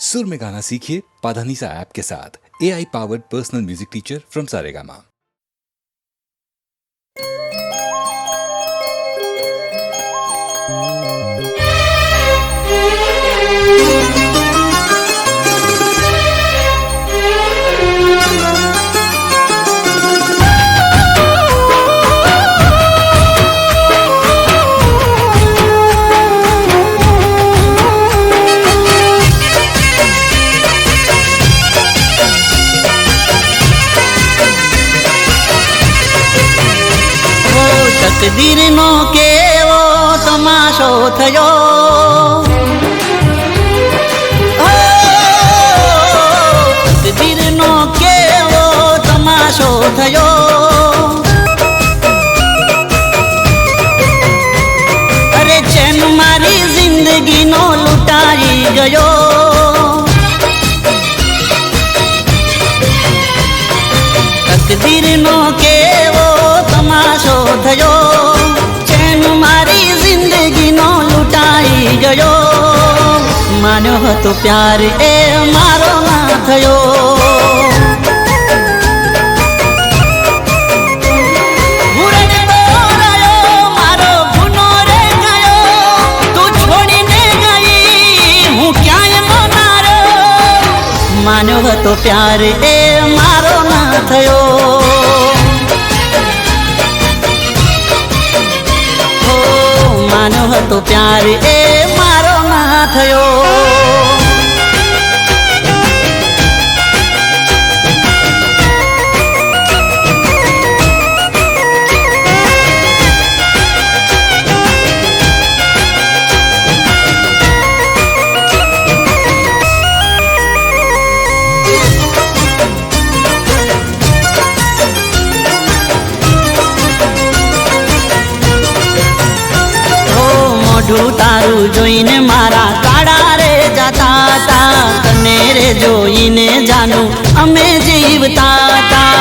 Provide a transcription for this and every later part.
सुर में गाना सीखिए पाधानीसा ऐप के साथ। AI powered personal music teacher from Saregama. તકદીરનો કેવો તમાશો થયો, તકદીરનો કેવો તમાશો થયો। અરે ચેન મારી જિંદગીનો લૂંટાઈ ગયો। તકદીરનો કેવો તમાશો થયો, ચેન મારી જિંદગીનો લૂંટાઈ ગયો। માન્યો હતો પ્યાર એ મારો ના થયો। મારો ગુનો રે ગયો, તું છોડીને ગઈ, હું ક્યાંય ના રહ્યો। માન્યો હતો પ્યાર એ મારો ના થયો। માનો હતો પ્યાર એ મારો ના થયો। મોઢું તારું જોઈને મારા કાળા રે જાતા તા, તને રે જોઈને જાનું અમે જીવતા તા।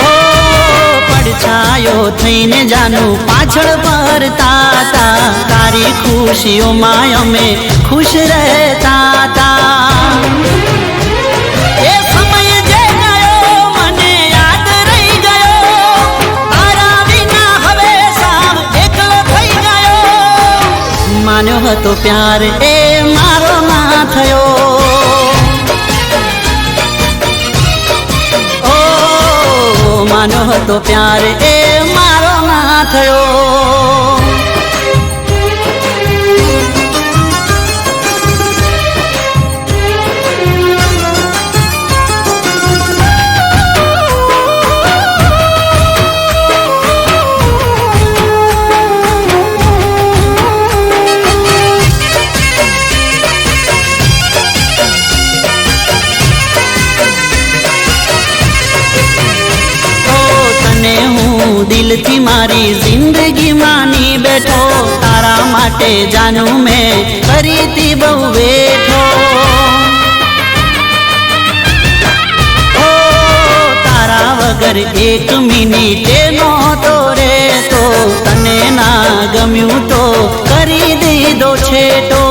ઓ પડછાયો થઈને જાનું પાછળ ફરતા તા, તારી ખુશીઓમાં અમે ખુશ રહેતા તા। માન્યો હતો પ્યાર એ મારો ના થયો। ઓ માન્યો હતો પ્યાર એ મારો ના થયો। દિલથી મારી જિંદગી માની બેઠો, તારા માટે જાનું મેં ફરીથી બહુ બેઠો। ઓ તારા વગર એક મિનિટે નહોતો રહેતો, તને ના ગમ્યું તો કરી દીધો છેટો।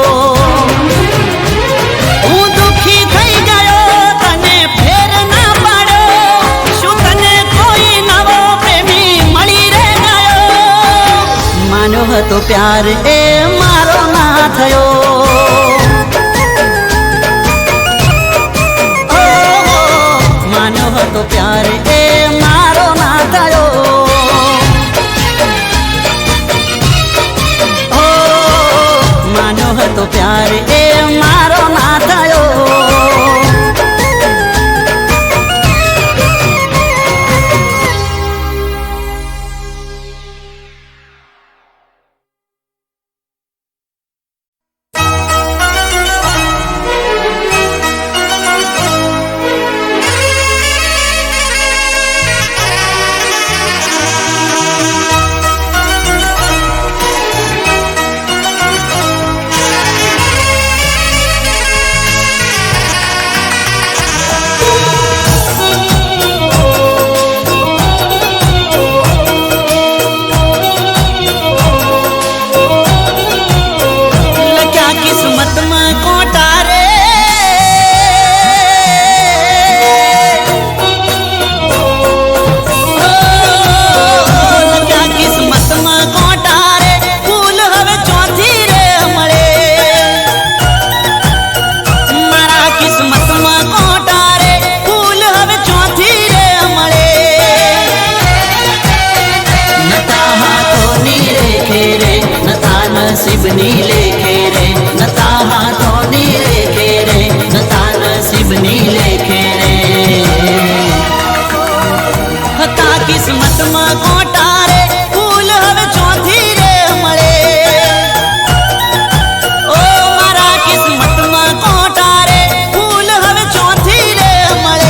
હું દુખી થઈ ગયો, તને ફેર ના પાડ્યો, શું તને કોઈ નવો માન્યો હતો પ્યાર એ મારો ના થયો। માન્યો હતો પ્યાર એ મારો ના થયો। માન્યો હતો પ્યાર એ મારો ના થયો। લેખે રે નતા હાથોની રેખે રે નતા નસીબની લેખે રે હતા કિસ્મતમાં કોટા રે ફૂલ હવે ચોથી રે મળે ઓ મારા કિસ્મતમાં કોટા રે ફૂલ હવે ચોથી રે મળે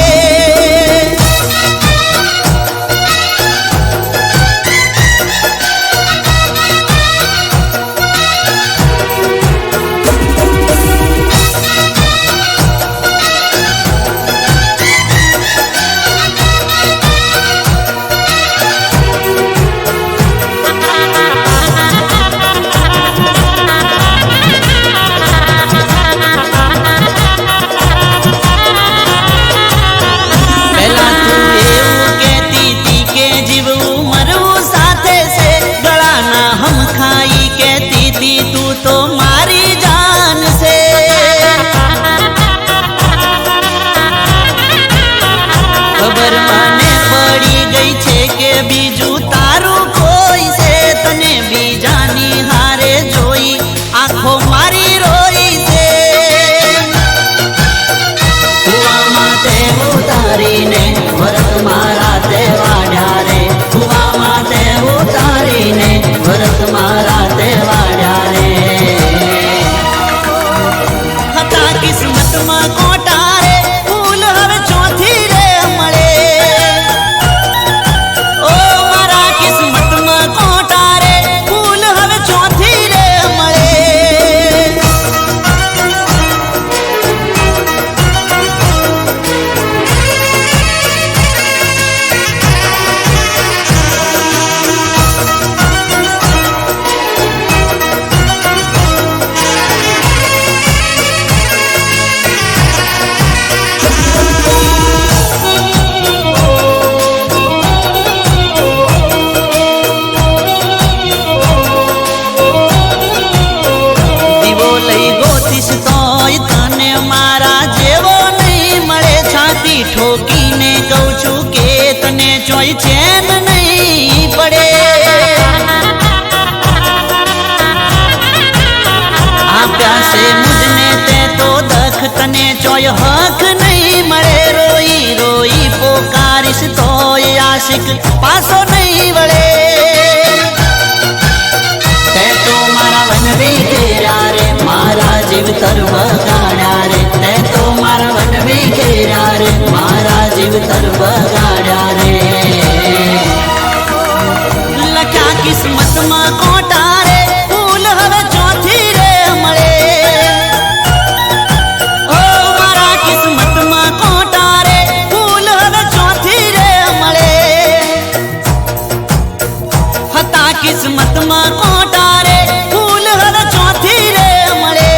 ચોય ચેન નહીં પડે આપ્યા છે મુજને તે તો દખ તને ચોય હક નહીં મળે રોઈ રોઈ પોકારીશ તોય આશિક પાછો નહીં વળે તે તો મારા વનવી ઘેર્યા રે મારા જીવતર વગાડ્યા રે તે તો મારા વનવી ઘેર્યા રે મારા જીવતર વગાડ્યા રે લખ્યા કિસ્મતમાં કોટા રે ફૂલ હવે ચોથી રે મળે ઓ મારા કિસ્મતમાં કોટા રે ફૂલ હવે ચોથી રે મળે હતા કિસ્મતમાં કોટા રે ફૂલ હવે ચોથી રે મળે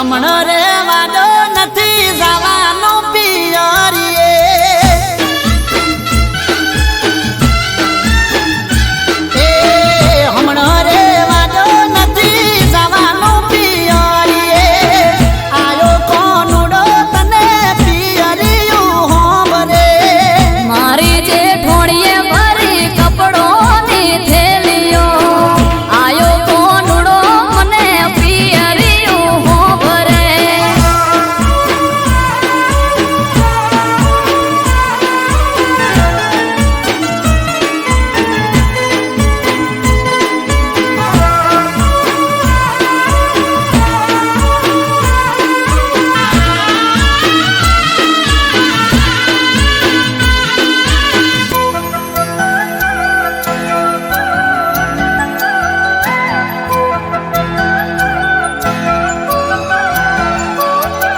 હમણો રે વાડો નથી જવાનો પિયરીએ હમણો રે વાડો નથી જવાનો પિયરીએ આયો કોનુડો તને પિયરિયું હોબરે મારી જે ઠોડીએ ભરી કપડોની થેલીઓ આયો કોનુડો મને પિયરિયું હોભરે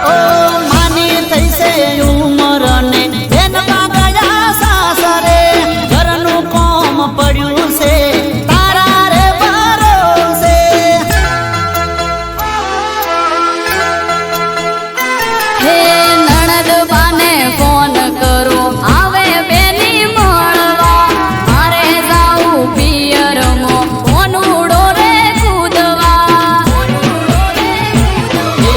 ઓ માની થઈ છે ઉમરને બેનમાં ગયા સાસરે ઘરનું કોમ પડ્યું છે તારા રે ભરોસે હે નણદ બાને ફોન કરો આવે બેની મળવા મારે જાવું પિયરમો કોનુડો રે કૂદવા એ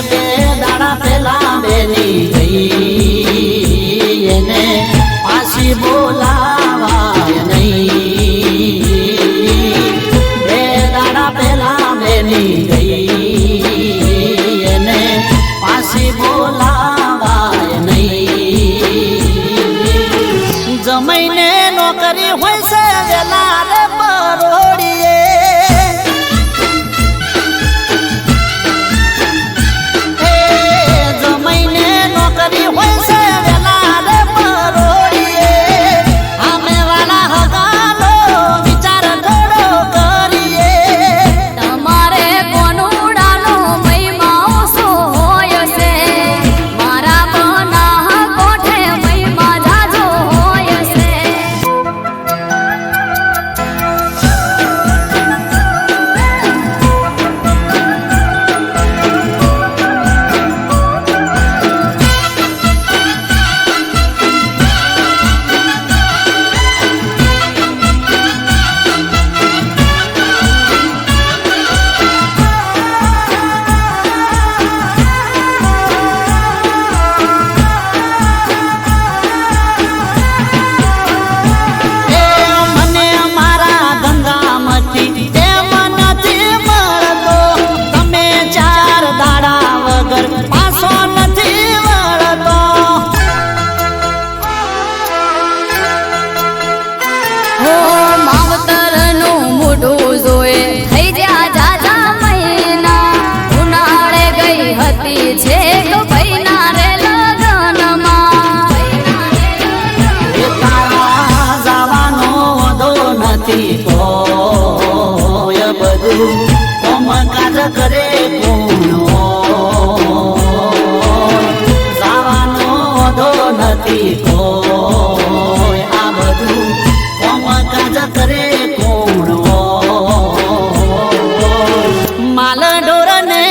બે દાડા પેલા બેની ગઈ એને પાછી બોલાવાય નહીં બે દાડા પેલા બેની ગઈ એને પાછી બોલાવાય નહીં જમાઈને નોકરી હોય છે વેલા રે પરોડીએ જમાઈને નોકરી હોય છે વેલા રે પરોડીએ અમે વાળા હગાલો વિચાર થોડો કરીએ તમારે કોનુડાનો મહિમા શું હોય છે મારા બના કોઠે મહિમા જાજો હોય છે એ મને મારા ગંગામતી એમ નથી મળતો તમે ચાર દાડા વગર પાછો નથી વળતો હો માવતરનું મોઢું જોએ થઈ જા જાજા મહિના ઉનાળે ગઈ હતી છેક ભાઈના રે લગનમાં એ તારા જવાનો વધો નથી તોય બધું કોમ કાજ કરે કોનો જવાનો વધો નથી તોય આ બધું કોમ કાજ કરે કોનો માલ ઢોરને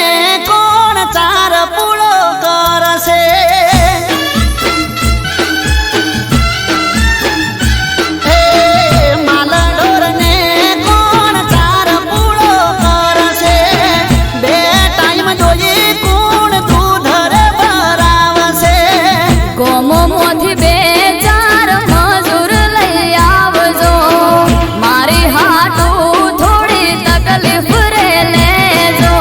કોણ ચાર પૂળો કરશે હે માલ ઢોરને કોણ ચાર પૂળો કરશે બે ટાઈમ જોઈએ કોણ દૂધ રે ભરાવશે ગોમો મોથી બે ચાર મજૂર લઈ આવજો મારી હાટું થોડી તકલીફ રે લેજો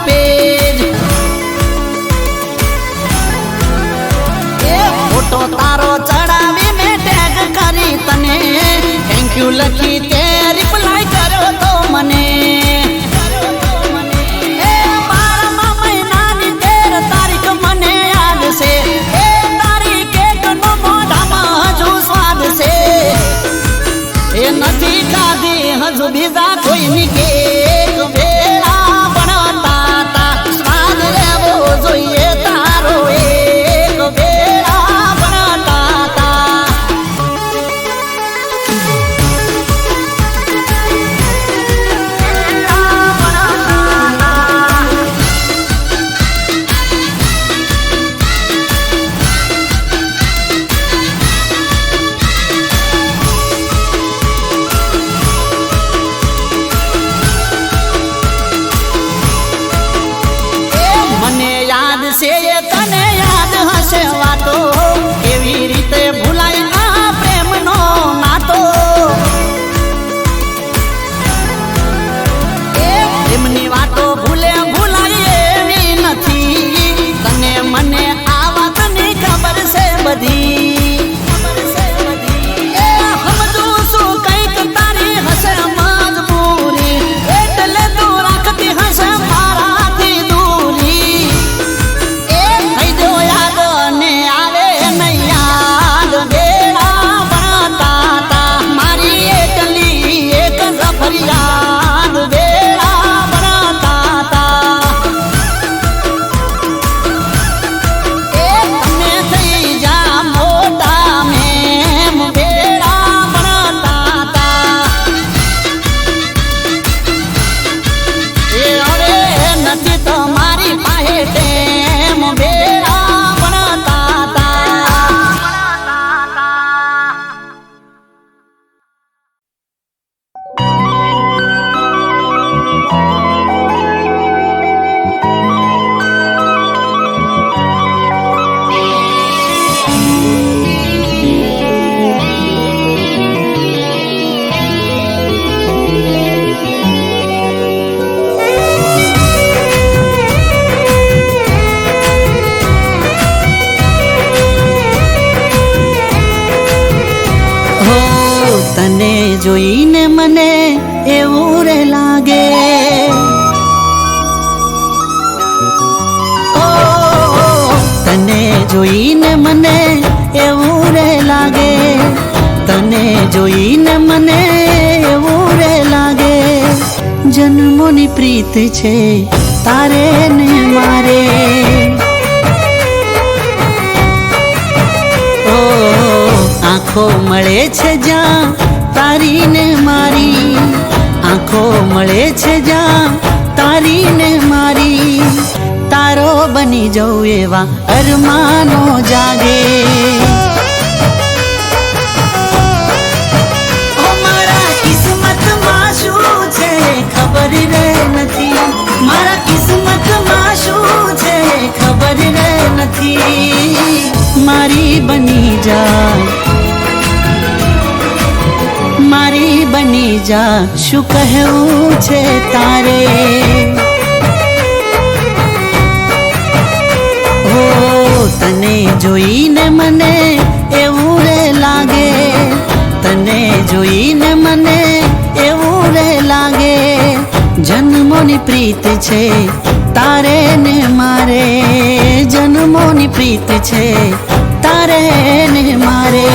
પેજ એ ફોટો તારો ચડાવી મેં ટેગ કરી તને થેન્ક યુ લખી તે રિપ્લાય કર્યો તો મને એ 12મા મહિનાની 13 તારીખ મને યાદ છે એ તારી કેકનો મોઢામાં હજુ સ્વાદ છે એ નથી ખાધી હજુ બીજા કોઈની કેક વેળા ભણતા તા સ્વાદ લેવો જોઈએ તારો એક વેળા ભણતા તા મને યાદ છે એ તને યાદ હશે વાતો કેવી રીતે ભૂલાય આ પ્રેમનો નાતો એ પ્રેમની વાતો ભૂલાય એવી નથી તને મને આ વાતની ખબર છે બધી એ સમજુ છું કંઈક તારી હશે મજબૂરી એટલે તું રાખતી હશે મારાથી દૂરી એ થઈ જો યાદ ને આવે નહીં યાદ વેળા ભણતા તા મારી એકલી એક જ ફરિયાદ વેળા ભણતા તા એ તમે થઈ જા મોટા મેમ વેળા ભણતા તા એ હવે નથી તો મારી પાસે ટેમ વેળા ભણતા તા હો તને જોઈને મને એવું રે લાગે ઓ તને જોઈને મને એવું રે લાગે તને જોઈને મને એવું રે લાગે જન્મોની પ્રીત છે તારે ને મારે ઓ આંખો મળે છે જ્યાં તારી ને મારી આંખો મળે છે જ્યાં તારી ને મારી તારો બની જવું એવા અરમાનો જાગે ઓ મારા કિસ્મતમાં શું છે ખબર રે નથી મારા કિસ્મતમાં શું છે ખબર રે નથી મારી બની જા મારી બની જા શું કહેવું છે તારે હો તને જોઈને મને એવું રે લાગે તને જોઈને મને એવું રે લાગે જન્મોની પ્રીત છે તારે ને મારે જન્મોની પ્રીત છે તારે ને મારે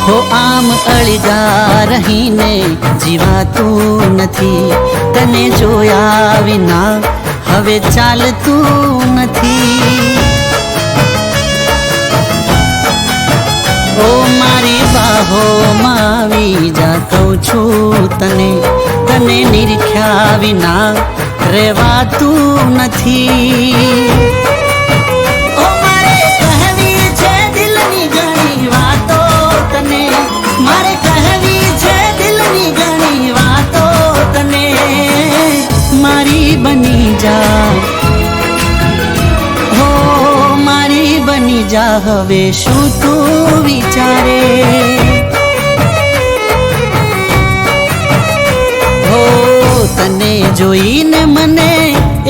હો આમ અળગા રહીને જીવાતું નથી તને જોયા વિના હવે ચાલતું નથી ઓ મારી બાહોમાં આવી જા કહું છું તને તને નિરખ્યા વિના રહેવાતું નથી ઓ મારે જા હવે શું તું વિચારે. હો તને જોઈને મને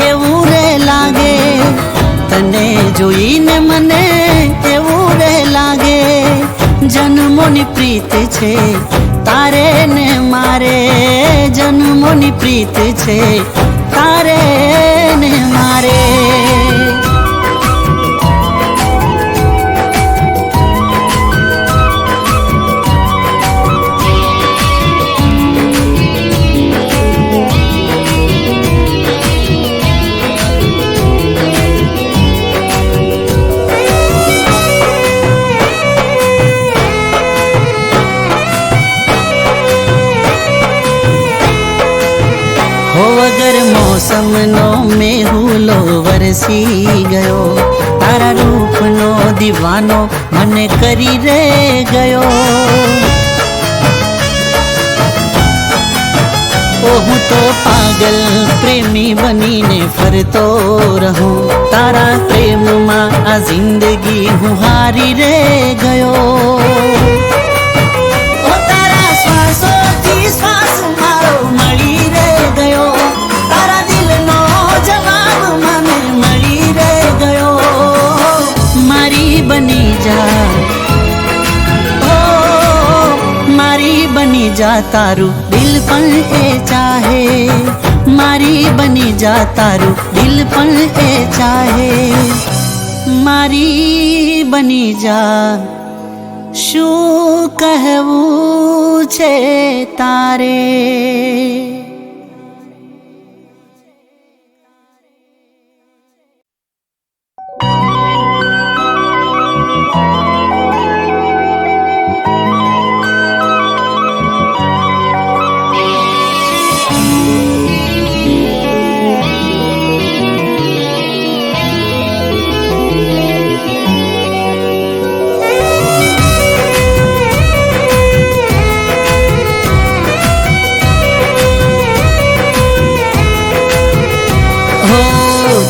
એવું રે લાગે, તને જોઈને મને એવું રે લાગે, જન્મોની પ્રીત છે તારે ને મારે, જન્મોની પ્રીત છે તારે ને મારે. વગર મોસમનો મેહુલો વરસી ગયો, તારા રૂપનો દીવાનો મને કરી રે ગયો. ઓ હું તો પાગલ પ્રેમી બનીને ફરતો રહું, તારા પ્રેમમાં આ જિંદગી હું હારી રે ગયો. ઓ તારા શ્વાસોથી શ્વાસ મારો મળી રે ગયો, તારા દિલનો જવાબ મને મળી રે ગયો. મારી બની જા, ઓ મારી બની જા, તારું દિલ પણ એ ચાહે, મારી બની જા, તારું દિલ પણ એ ચાહે. મારી બની જા, શું કહેવું છે તારે.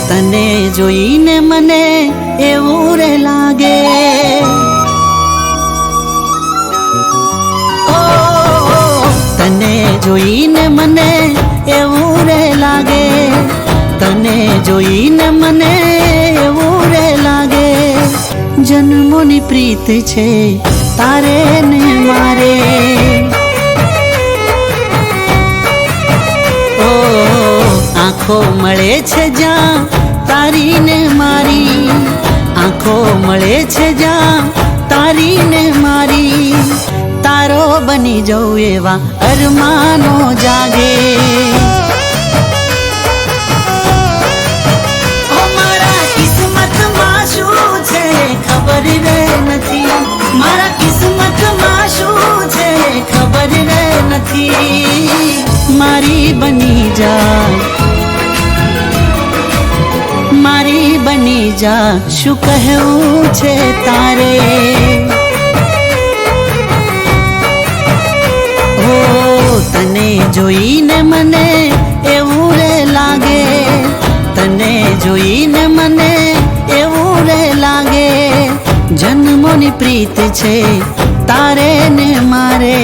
તને જોઈને મને એવું રે લાગે, ઓ તને જોઈને મને એવું રે લાગે, તને જોઈને મને એવું રે લાગે, જન્મોની પ્રીત છે તારે ને મારે. આંખો મળે છે જ્યાં તારી ને મારી, આંખો મળે છે જ્યાં તારી ને મારી, તારો બની જવું એવા અરમાનો જાગે. ઓ મારા કિસ્મતમાં શું છે ખબર રે નથી, મારા કિસ્મતમાં શું છે ખબર રે નથી. મારી બની જા, મારી બની જા, શું કહેવું છે તારે. હો તને જોઈને મને એવું રે લાગે, તને જોઈને મને એવું રે લાગે, જન્મોની પ્રીત છે તારે ને મારે,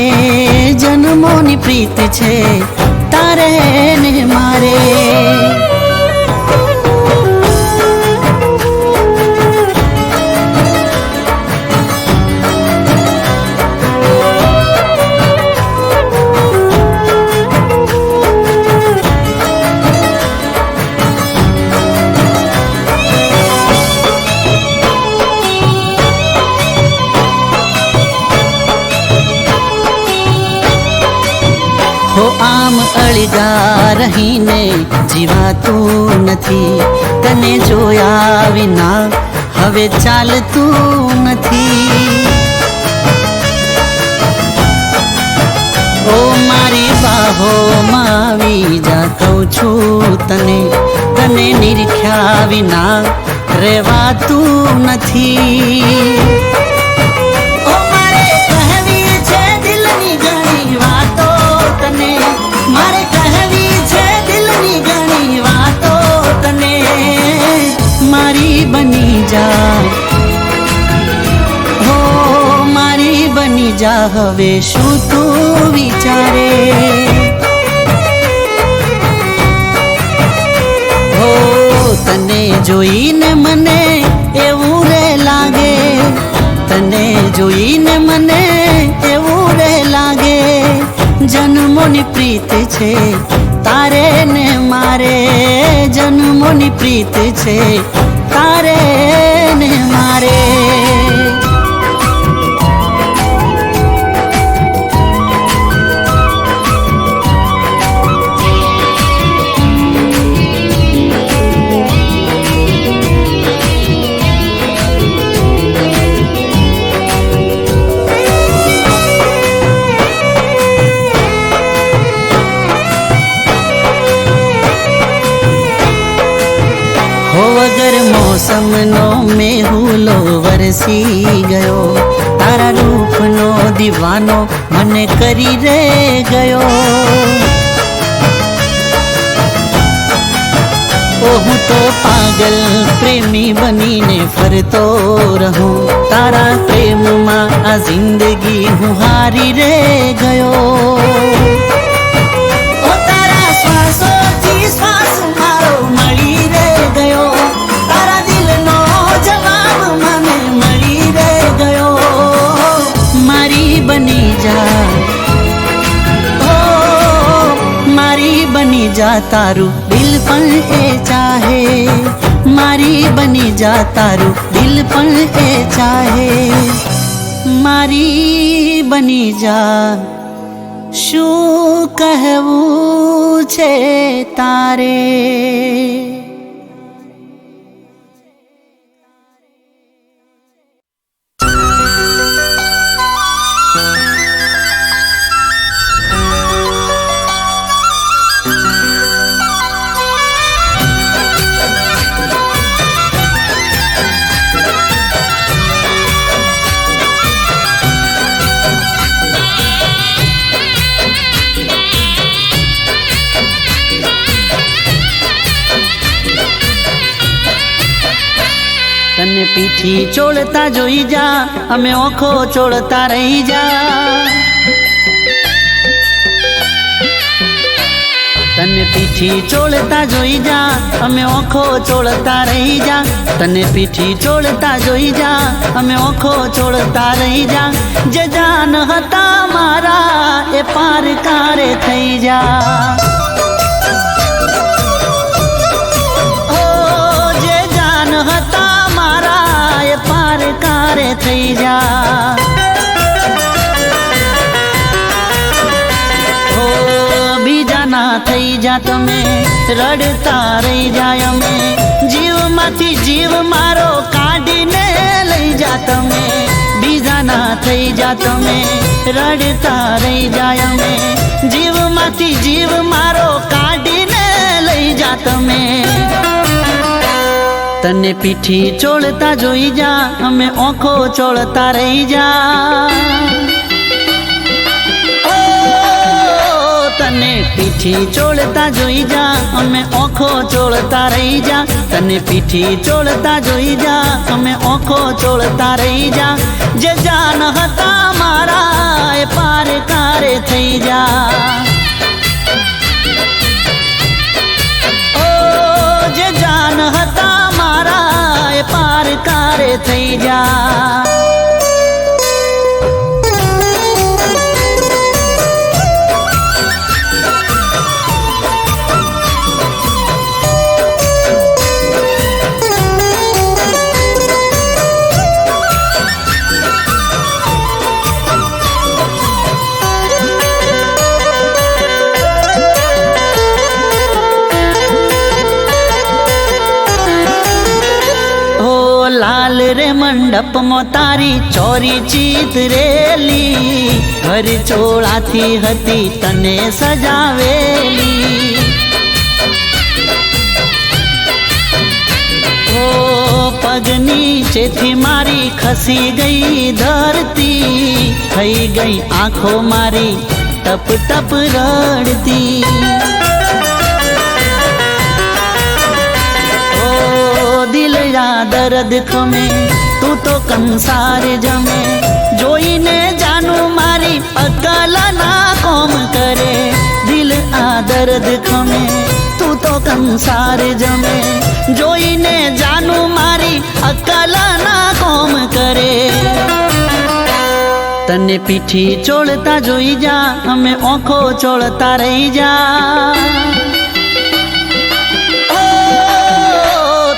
જન્મોની પ્રીત છે તારે ને મારે. હો આમ અળગા રહીને જીવાતું નથી, તને જોયા વિના હવે ચાલતું નથી. ઓ મારી બાહોમાં આવી જા કહું છું તને, તને નિરખ્યા વિના રહેવાતું નથી. મારે કહેવી છે દિલની ઘણી વાતો તને, મારી બની જા, જા હવે શું તું વિચારે હો તને જોઈને મને એવું રે લાગે તને જોઈને મને એવું રે લાગે જન્મોની પ્રીત છે તારે ને મારે જન્મોની પ્રીત છે તારે ને મારે વગર મોસમનો મેહુલો વરસી ગયો તારા રૂપનો દીવાનો મને કરી રે ગયો ઓ હું તો પાગલ પ્રેમી બનીને ફરતો રહું તારા પ્રેમમાં આ જિંદગી હું હારી રે ગયો ઓ તારા શ્વાસોથી શ્વાસ મારો મળી રે ગયો તારા દિલનો જવાબ મને મળી રે ગયો મારી બની જા ઓ મારી બની જા તારું દિલ પણ એ ચાહે મારી બની જા તારું દિલ પણ એ ચાહે મારી બની જા શું કહેવું છે તારે તને પીઠી ચોળતા જોઈ જા અમે ઓખો ચોળતા રહી જા તને પીઠી ચોળતા જોઈ જા અમે ઓખો ચોળતા રહી જા તને પીઠી ચોળતા જોઈ જા અમે ઓખો ચોળતા રહી જા જે જાન હતા મારા એ પાર કારે થઈ જા થઈ જા હો બીજાના થઈ જા તમે રડતા રહી જાય અમે જીવમાંથી જીવ મારો કાઢીને લઈ જા તમે બીજાના થઈ જા તમે રડતા રહી જાય અમે જીવમાંથી જીવ મારો કાઢીને લઈ જા તમે તને પીઠી ચોળતા જોઈ જા અમે ઓખો ચોળતા રહી જા ઓ તને પીઠી ચોળતા જોઈ જા અમે ઓખો ચોળતા રહી જા તને પીઠી ચોળતા જોઈ જા અમે ઓખો ચોળતા રહી જા જે જાન હતા મારા એ પાર કારે થઈ જા ઓ જે જાન હતા પાર કારે થઈ જા લાલ રે મંડપ માં તારી ચોરી ચિતરેલી ઘર ચોળાથી હતી તને સજાવેલી ઓ પગ નીચેથી મારી ખસી ગઈ ધરતી થઈ ગઈ આંખો મારી ટપ ટપ રડતી દિલ આ દર્દ ખમે તું તો કંસાર જમે જોઈને જાનું મારી અકલ ના કોમ કરે દિલ આ દર્દ ખમે તું તો કંસાર જમે જોઈને જાનું મારી અકલ ના કોમ કરે તને પીઠી ચોળતા જોઈ જા અમે ઓખો ચોળતા રહી જા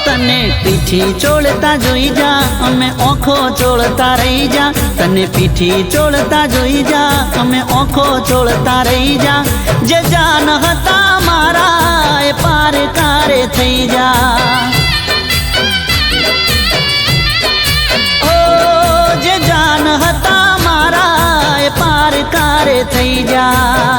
તને પીઠી ચોળતા જોઈ જા અમે ઓખો ચોળતા રહી જા તને પીઠી ચોળતા જોઈ જા અમે ઓખો ચોળતા રહી જા જે જાન હતા મારા એ પાર કારે થઈ જા જે જાન હતા મારા એ પાર કારે થઈ જા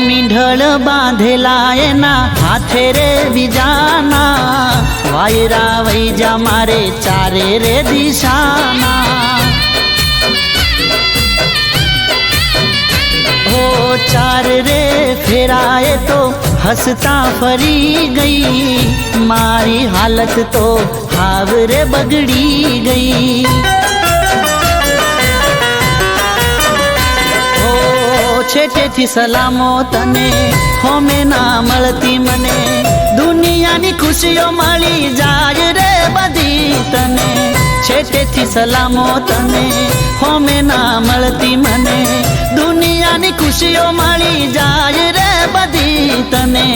મીંઢળ બાંધેલા એના હાથે રે બીજાના વાયરા વઈ જા મારે ચારે રે દિશાના હો ચાર રે ફેરાએ તો હસતા ફરી ગઈ મારી હાલત તો હાવ રે બગડી ગઈ છેટેથી સલામો તને હોમે ના મળતી મને દુનિયાની ખુશીઓ મળી જાય રે બધી તને છેટેથી સલામો તને હોમે ના મળતી મને દુનિયાની ખુશીઓ મળી જાય રે બધી તને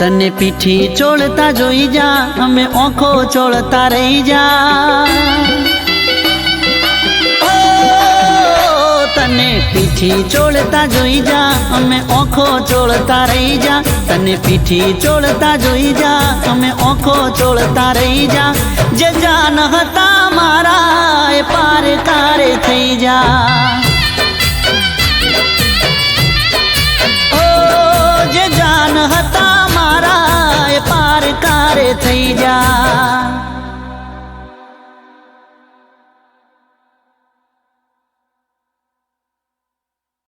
તને પીઠી ચોળતા જોઈ જા અમે ઓખો ચોળતા રહી જા તને પીઠી ચોળતા જોઈ જા અમે ઓખો ચોળતા રહી જા તને પીઠી ચોળતા જોઈ જા અમે ઓખો ચોળતા રહી જા જે જાન હતા મારા એ પાર કારે થઈ જા